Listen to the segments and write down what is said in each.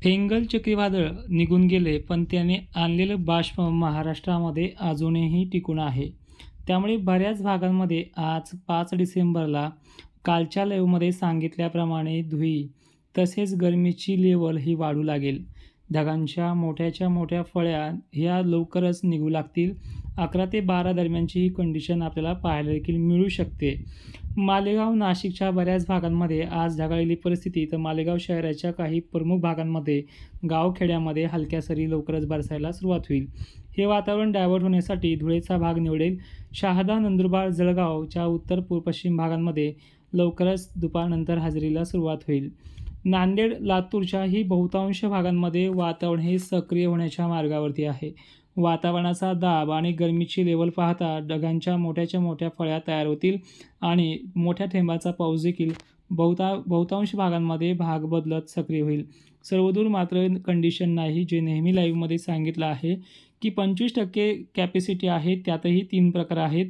Fengal चक्रीवादळ निघून गेले, पण त्याने आणलेलं बाष्प महाराष्ट्रामध्ये अजूनही टिकून आहे. त्यामुळे बऱ्याच भागांमध्ये आज 5 डिसेंबरला कालच्या लाईव्हमध्ये सांगितल्याप्रमाणे धुळी तसेच गरमीची लेवल ही वाढू लागेल. ढगांच्या मोठ्याच्या मोठ्या फळ्या ह्या लवकरच निघू लागतील. 11 ते 12 दरम्यानची ही कंडिशन आपल्याला पाहायला देखील मिळू शकते. मालेगाव, नाशिकच्या बऱ्याच भागांमध्ये आज ढगाळलेली परिस्थिती, तर मालेगाव शहराच्या काही प्रमुख भागांमध्ये गावखेड्यामध्ये हलक्या सरी लवकरच बरसायला सुरुवात होईल. हे वातावरण डायव्हर्ट होण्यासाठी धुळेचा भाग निवडेल. शहादा, नंदुरबार, जळगावच्या उत्तर पश्चिम भागांमध्ये लवकरच दुपारनंतर हजेरीला सुरुवात होईल. नांदेड, लातूरच्याही बहुतांश भागांमध्ये वातावरण हे सक्रिय होण्याच्या मार्गावरती आहे. वातावरणाचा दाब आणि गरमीची लेवल पाहता ढगांच्या मोठ्याच्या मोठ्या फळ्या तयार होतील आणि मोठ्या थेंबाचा पाऊस देखील बहुतांश भागांमध्ये भाग बदलत सक्रिय होईल. सर्वदूर मात्र कंडिशन नाही, जे नेहमी लाईव्हमध्ये सांगितलं आहे की 25% कॅपॅसिटी आहे. त्यातही 3 प्रकार आहेत.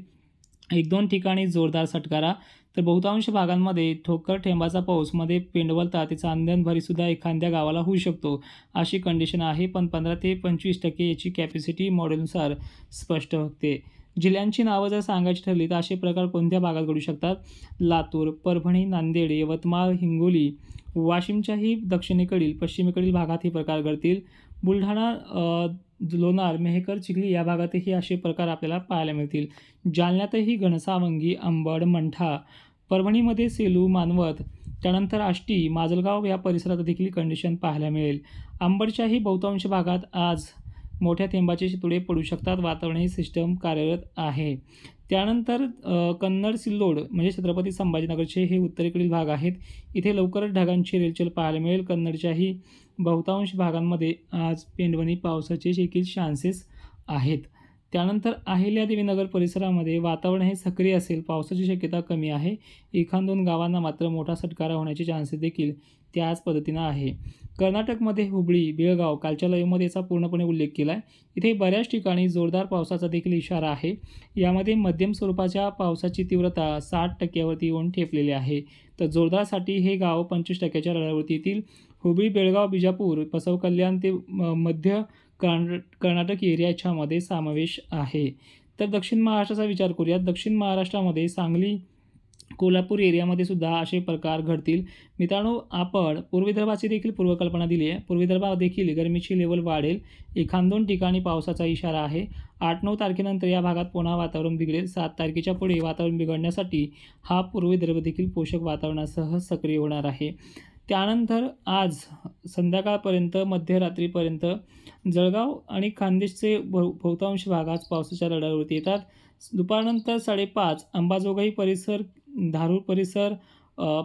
1-2 ठिकाणी जोरदार सटकारा, तर बहुतांश भागांमध्ये ठोकर ठेंबाचा पाऊस मध्ये पेंडवलता त्याचा अंधनभरीसुद्धा एखाद्या गावाला होऊ शकतो, अशी कंडिशन आहे. पण 15 ते 25% याची कॅपॅसिटी मॉडेलनुसार स्पष्ट होते. जिल्ह्यांची नावं जर सांगायची ठरली तर असे प्रकार कोणत्या भागात घडू शकतात? लातूर, परभणी, नांदेड, यवतमाळ, हिंगोली, वाशिमच्याही दक्षिणेकडील पश्चिमेकडील भागात हे प्रकार घडतील. बुलढाणा, लोणार, मेहकर, चिखली या भागातही असे प्रकार आपल्याला पाहायला मिळतील. जालन्यातही घनसावंगी, अंबड, मंठा, परभणीमध्ये सेलू, मानवत, त्यानंतर आष्टी, माजलगाव या परिसरात देखील कंडिशन पाहायला मिळेल. अंबडच्याही बहुतांश भागात आज मोठ्या थेंबाचे शितोडे पडू शकतात. वातावरण ही सिस्टम कार्यरत आहे. त्यानंतर कन्नड, सिल्लोड म्हणजे छत्रपती संभाजीनगरचे हे उत्तरेकडील भाग आहेत. इथे लवकरच ढगांची रेलचेल पाहायला मिळेल. कन्नडच्याही बहुतांश भागांमध्ये आज पेंडवणी पावसाचे देखील चान्सेस आहेत. त्यानंतर अहिल्यादेवीनगर परिसरामध्ये वातावरण हे सक्रिय असेल, पावसाची शक्यता कमी आहे. 1-2 गावांना मात्र मोठा सटकारा होण्याचे चान्सेस देखील त्याच पद्धतीनं आहे. कर्नाटकमध्ये हुबळी, बेळगाव कालच्या लाईव्हमध्ये याचा पूर्णपणे उल्लेख केला आहे. इथे बऱ्याच ठिकाणी जोरदार पावसाचा देखील इशारा आहे. यामध्ये मध्यम स्वरूपाच्या पावसाची तीव्रता 60% वरती येऊन ठेपलेली आहे. तर जोरदारसाठी हे गाव 25% रडावरती येतील. हुबळी, बेळगाव, बिजापूर, पसव कल्याण ते मध्य कर्नाटक एरियाच्यामध्ये समावेश आहे. तर दक्षिण महाराष्ट्राचा विचार करूयात. दक्षिण महाराष्ट्रामध्ये सांगली, कोल्हापूर एरियामध्ये सुद्धा असे प्रकार घडतील. मित्रांनो, आपण पूर्व विदर्भाची देखील पूर्वकल्पना दिली आहे. पूर्व विदर्भात देखील गरमीची लेवल वाढेल. 1-2 ठिकाणी पावसाचा इशारा आहे. 8-9 तारखेनंतर या भागात पुन्हा वातावरण बिघडेल. 7 तारखेच्या पुढे वातावरण बिघडण्यासाठी हा पूर्व विदर्भ देखील पोषक वातावरणासह सक्रिय होणार आहे. त्यानंतर आज संध्याकाळपर्यंत, मध्यरात्रीपर्यंत जळगाव आणि खान्देशचे बहुतांश भाग आज पावसाच्या रडारवरती येतात. दुपारनंतर 5:30 अंबाजोगाई परिसर, धारूर परिसर,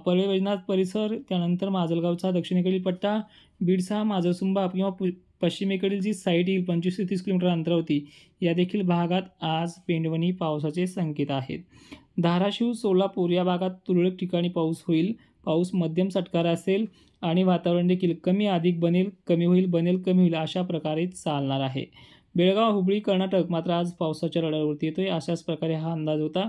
पळवे वैजनाथ परिसर, त्यानंतर माजलगावचा दक्षिणेकडील पट्टा, बीडचा माजलसुंबा किंवा पश्चिमेकडील जी साईड येईल 25 ते 30 किलोमीटर अंतरावरती, या देखील भागात आज पेंडवणी पावसाचे संकेत आहेत. धाराशिव, सोलापूर या भागात तुरळक ठिकाणी पाऊस होईल. पाऊस मध्यम सटकारा असेल आणि वातावरण देखील कमी अधिक बनेल, कमी होईल, बनेल, कमी होईल अशा प्रकारे चालणार आहे. बेळगाव, हुबळी, कर्नाटक मात्र आज पावसाच्या रडारवरती येतोय. अशाच प्रकारे हा अंदाज होता.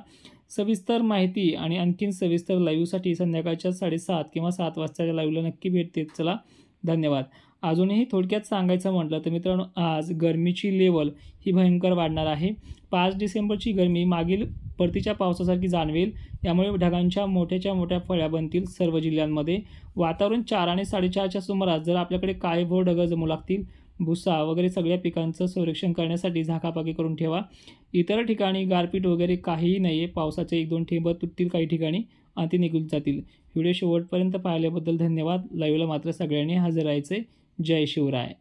सविस्तर माहिती आणि आणखीन सविस्तर लाईव्हसाठी संध्याकाळच्या 7:30 किंवा 7 वाजताच्या लाईव्हला नक्की भेट देत चला. धन्यवाद. अजूनही थोडक्यात सांगायचं म्हटलं तर मित्रांनो, आज गरमीची लेवल ही भयंकर वाढणार आहे. 5 डिसेंबरची गरमी मागील परतीच्या पावसासारखी जाणवेल. यामुळे ढगांच्या मोठ्याच्या मोठ्या फळ्या बनतील सर्व जिल्ह्यांमध्ये. वातावरण 4 आणि 4:30च्या सुमारास जर आपल्याकडे काळेभोर ढगं जमू लागतील, भुसा वगैरे सगळ्या पिकांचं संरक्षण करण्यासाठी झाकापाकी करून ठेवा. इतर ठिकाणी गारपीट वगैरे काहीही नाही आहे. पावसाचे 1-2 ठेंब तुटतील काही ठिकाणी आणि ते निघून जातील. व्हिडिओ शेवटपर्यंत पाहिल्याबद्दल धन्यवाद. लाईव्हला मात्र सगळ्यांनी हजर राहायचे. जय शिवराय.